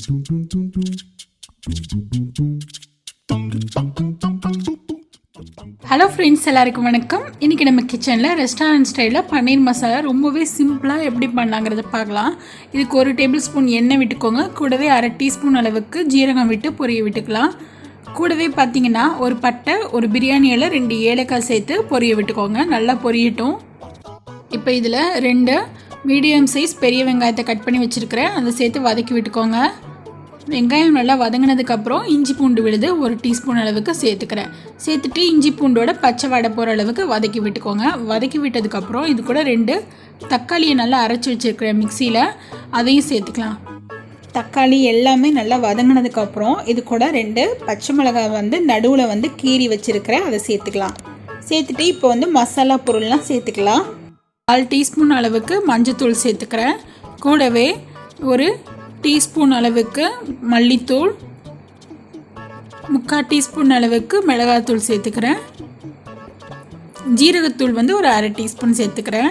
Hello friends, எல்லாருக்கும் வணக்கம். இன்றைக்கி நம்ம கிச்சனில் ரெஸ்டாரண்ட் ஸ்டைலில் பன்னீர் மசாலா ரொம்பவே சிம்பிளாக எப்படி பண்ணலாங்கிறத பார்க்கலாம். இதுக்கு 1 டேபிள் ஸ்பூன் எண்ணெய் விட்டுக்கோங்க. கூடவே 1/2 டீஸ்பூன் அளவுக்கு ஜீரகம் விட்டு பொரிய விட்டுக்கலாம். கூடவே பார்த்திங்கன்னா ஒரு பட்டை, ஒரு பிரியாணி இலை, 2 ஏலக்காய் சேர்த்து பொரிய விட்டுக்கோங்க. நல்லா பொரியட்டும். இப்போ இதில் 2 மீடியம் சைஸ் பெரிய வெங்காயத்தை கட் பண்ணி வச்சுருக்கிறேன். அதை சேர்த்து வதக்கி விட்டுக்கோங்க. வெங்காயம் நல்லா வதங்கினதுக்கப்புறம் இஞ்சி பூண்டு விழுது 1 டீஸ்பூன் அளவுக்கு சேர்த்துக்கிறேன். சேர்த்துட்டு இஞ்சி பூண்டோட பச்சை வடை போகிற அளவுக்கு வதக்கி விட்டுக்கோங்க. வதக்கி விட்டதுக்கப்புறம் இது கூட 2 தக்காளியை நல்லா அரைச்சி வச்சுருக்கிறேன் மிக்சியில், அதையும் சேர்த்துக்கலாம். தக்காளி எல்லாமே நல்லா வதங்கினதுக்கப்புறம் இது கூட 2 பச்சை மிளகாய் நடுவில் கீறி வச்சுருக்கிறேன், அதை சேர்த்துக்கலாம். சேர்த்துட்டு இப்போ மசாலா பொருள்லாம் சேர்த்துக்கலாம். 1/4 டீஸ்பூன் அளவுக்கு மஞ்சத்தூள் சேர்த்துக்கிறேன். கூடவே 1 டீஸ்பூன் அளவுக்கு மல்லித்தூள், 3/4 டீஸ்பூன் அளவுக்கு மிளகாத்தூள் சேர்த்துக்கிறேன். ஜீரகத்தூள் ஒரு 1/2 டீஸ்பூன் சேர்த்துக்கிறேன்.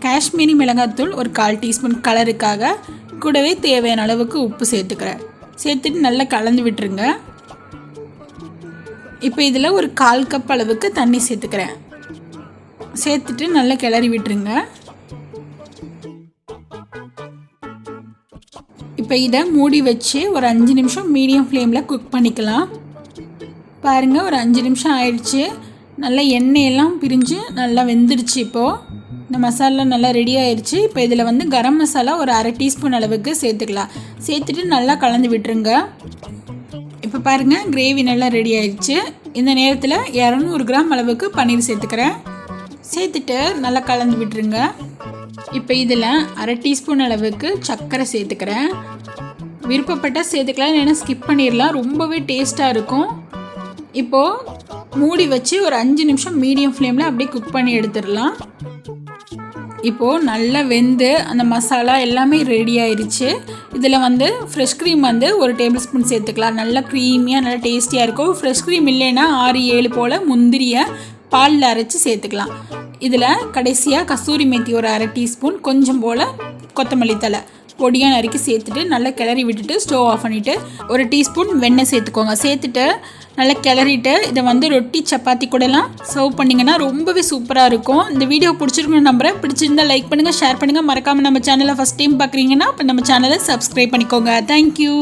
காஷ்மீரி மிளகாத்தூள் ஒரு 1/4 டீஸ்பூன் கலருக்காக. கூடவே தேவையான அளவுக்கு உப்பு சேர்த்துக்கிறேன். சேர்த்துட்டு நல்லா கலந்து விட்டுருங்க. இப்போ இதில் ஒரு 1/4 கப் அளவுக்கு தண்ணி சேர்த்துக்கிறேன். சேர்த்துட்டு நல்லா கிளறி விட்டுருங்க. இப்போ இதை மூடி வச்சு ஒரு 5 நிமிஷம் மீடியம் ஃப்ளேமில் குக் பண்ணிக்கலாம். பாருங்கள், ஒரு 5 நிமிஷம் ஆயிடுச்சு. நல்லா எண்ணெயெல்லாம் பிரிஞ்சு நல்லா வெந்துடுச்சு. இப்போது இந்த மசாலா நல்லா ரெடி ஆயிடுச்சு. இப்போ இதில் கரம் மசாலா ஒரு 1/2 டீஸ்பூன் அளவுக்கு சேர்த்துக்கலாம். சேர்த்துட்டு நல்லா கலந்து விட்டுருங்க. இப்போ பாருங்கள், கிரேவி நல்லா ரெடி ஆயிடுச்சு. இந்த நேரத்தில் 200 கிராம் அளவுக்கு பன்னீர் சேர்த்துக்கிறேன். சேர்த்துட்டு நல்லா கலந்து விட்டுருங்க. இப்போ இதில் 1/2 டீஸ்பூன் அளவுக்கு சர்க்கரை சேர்த்துக்கிறேன். விருப்பப்பட்டால் சேர்த்துக்கலாம், இல்லைன்னா ஸ்கிப் பண்ணிடலாம். ரொம்பவே டேஸ்ட்டாக இருக்கும். இப்போது மூடி வச்சு ஒரு 5 நிமிஷம் மீடியம் ஃப்ளேமில் அப்படியே குக் பண்ணி எடுத்துடலாம். இப்போது நல்லா வெந்து அந்த மசாலா எல்லாமே ரெடி ஆயிடுச்சு. இதில் ஃப்ரெஷ் க்ரீம் 1 டேபிள் ஸ்பூன் சேர்த்துக்கலாம். நல்லா க்ரீமியாக நல்லா டேஸ்டியாக இருக்கும். ஃப்ரெஷ் க்ரீம் இல்லைன்னா 6-7 போல் முந்திரியை பாலில் அரைச்சி சேர்த்துக்கலாம். இதில் கடைசியாக கசூரி மேத்தி ஒரு 1/2 டீஸ்பூன், கொஞ்சம் போல் கொத்தமல்லி தழை பொடியாக நறுக்கி சேர்த்துட்டு நல்லா கிளறி விட்டுட்டு ஸ்டவ் ஆஃப் பண்ணிவிட்டு 1 டீஸ்பூன் வெண்ணெய் சேர்த்துக்கோங்க. சேர்த்துட்டு நல்லா கிளறிட்டு இதை ரொட்டி சப்பாத்தி கூடலாம் சர்வ் பண்ணிங்கன்னா ரொம்பவே சூப்பராக இருக்கும். இந்த வீடியோ பிடிச்சிருக்குன்னு நம்புறேன். பிடிச்சிருந்தா லைக் பண்ணுங்கள், ஷேர் பண்ணுங்கள். மறக்காமல் நம்ம சேனலை ஃபஸ்ட் டைம் பார்க்குறீங்கன்னா இப்போ நம்ம சேனலை சப்ஸ்கிரைப் பண்ணிக்கோங்க. தேங்க்யூ.